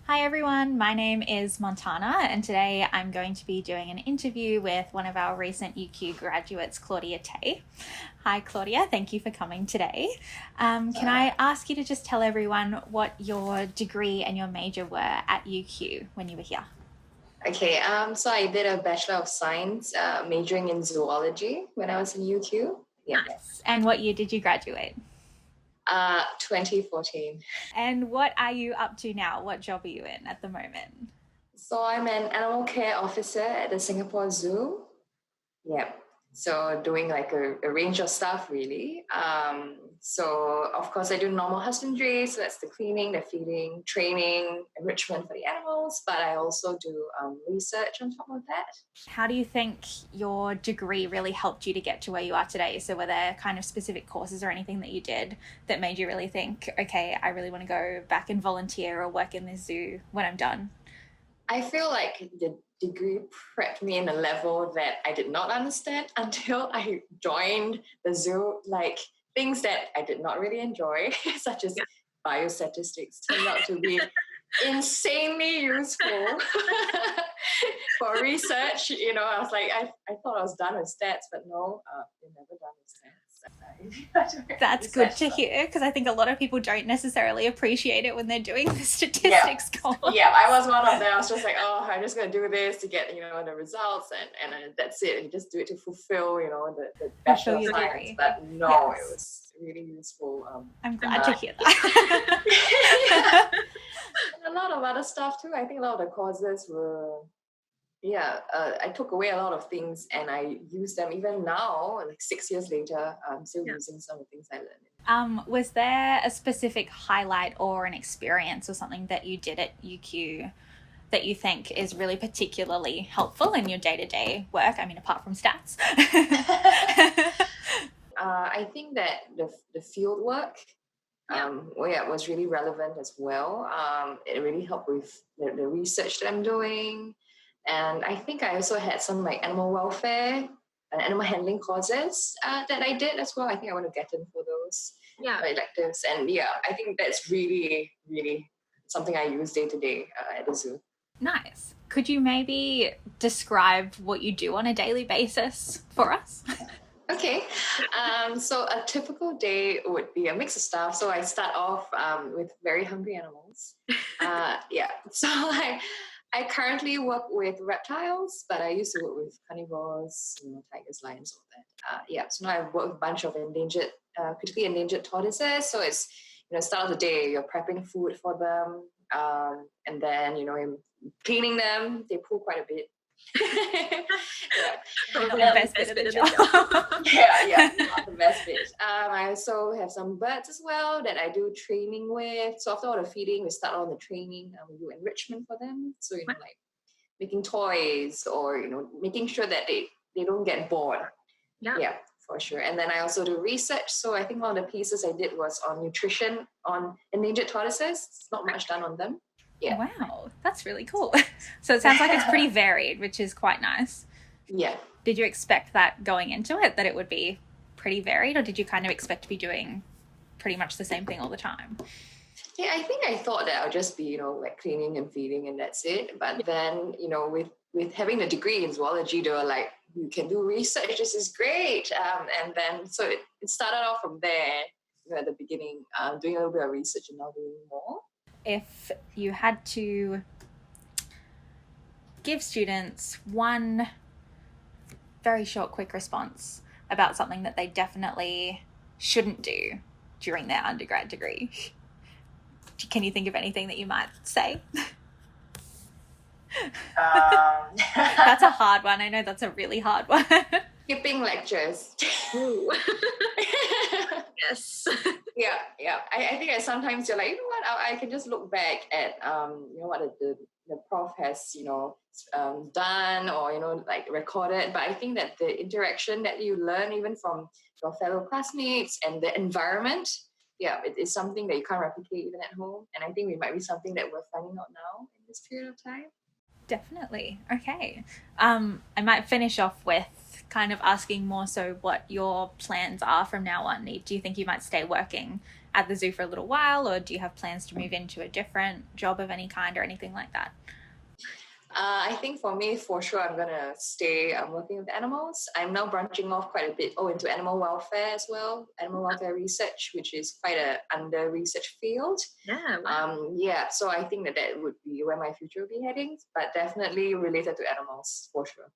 Hi everyone, my name is Montana, and today I'm going to be doing an interview with one of our recent UQ graduates, Claudia Tay. Hi Claudia, thank you for coming today. Can I ask you to just tell everyone what your degree and your major were at UQ when you were here? Okay, so I did a Bachelor of Science majoring in zoology when I was in UQ. Yeah. Nice. And what year did you graduate? 2014. And what are you up to now? What job are you in at the moment? So I'm an animal care officer at the Singapore Zoo. Yeah. So doing like a range of stuff really. So of course I do normal husbandry, so that's the cleaning, the feeding, training, enrichment for the animals, but I also do research on top of that. How do you think your degree really helped you to get to where you are today? So were there kind of specific courses or anything that you did that made you really think, okay, I really want to go back and volunteer or work in this zoo when I'm done? I feel like the degree prepped me in a level that I did not understand until I joined the zoo. Like things that I did not really enjoy, such as biostatistics, turned out to be insanely useful for research. I was like, I thought I was done with stats, but no, you're never done with stats. That's good to hear, because I think a lot of people don't necessarily appreciate it when they're doing the statistics course. Yeah, I was one of them. I was just like, oh, I'm just going to do this to get, the results, and that's it. And just do it to fulfill, the Bachelor of Science. But no, yes. It was really useful. I'm glad to hear that. And a lot of other stuff too. I think a lot of the courses were I took away a lot of things and I use them even now, like 6 years later. I'm still using some of the things I learned. Was there a specific highlight or an experience or something that you did at UQ that you think is really particularly helpful in your day-to-day work? I mean, apart from stats. I think that the field work was really relevant as well. It really helped with the research that I'm doing. And I think I also had some like animal welfare and animal handling courses that I did as well. I think I want to get in for those electives. And I think that's really, really something I use day to day at the zoo. Nice. Could you maybe describe what you do on a daily basis for us? Okay, so a typical day would be a mix of stuff. So I start off with very hungry animals. So I currently work with reptiles, but I used to work with carnivores, tigers, lions, all that. So now I work with a bunch of critically endangered tortoises. So it's, start of the day, you're prepping food for them, and then, you're cleaning them. They poo quite a bit. Probably not the best bit of the job. Not the best bit. I also have some birds as well that I do training with. So after all the feeding, we start on the training. We do enrichment for them. So like making toys or making sure that they don't get bored. Yeah, for sure. And then I also do research. So I think one of the pieces I did was on nutrition on endangered tortoises. It's not much done on them. Yeah. Wow, that's really cool. So it sounds like it's pretty varied, which is quite nice. Yeah. Did you expect that going into it, that it would be pretty varied, or did you kind of expect to be doing pretty much the same thing all the time? Yeah, I think I thought that I'll just be, like cleaning and feeding and that's it. But then, with having a degree in zoology, they were like, you can do research, this is great. And then, so it started off from there, at the beginning, doing a little bit of research and now doing more. If you had to give students one very short, quick response about something that they definitely shouldn't do during their undergrad degree, can you think of anything that you might say? That's a hard one. I know that's a really hard one. Skipping lectures. Ooh. Yes. Yeah. I think sometimes you're like, you know what, I can just look back at what the prof has done or like recorded, but I think that the interaction that you learn even from your fellow classmates and the environment, it is something that you can't replicate even at home. And I think it might be something that we're finding out now in this period of time. Definitely. Okay. I might finish off with kind of asking more so what your plans are from now on. Do you think you might stay working at the zoo for a little while, or do you have plans to move into a different job of any kind or anything like that? I think for me, for sure, I'm gonna stay working with animals. I'm now branching off quite a bit into animal welfare as well, animal welfare research, which is quite a under research field. Yeah. Wow. Yeah, so I think that would be where my future will be heading, but definitely related to animals for sure.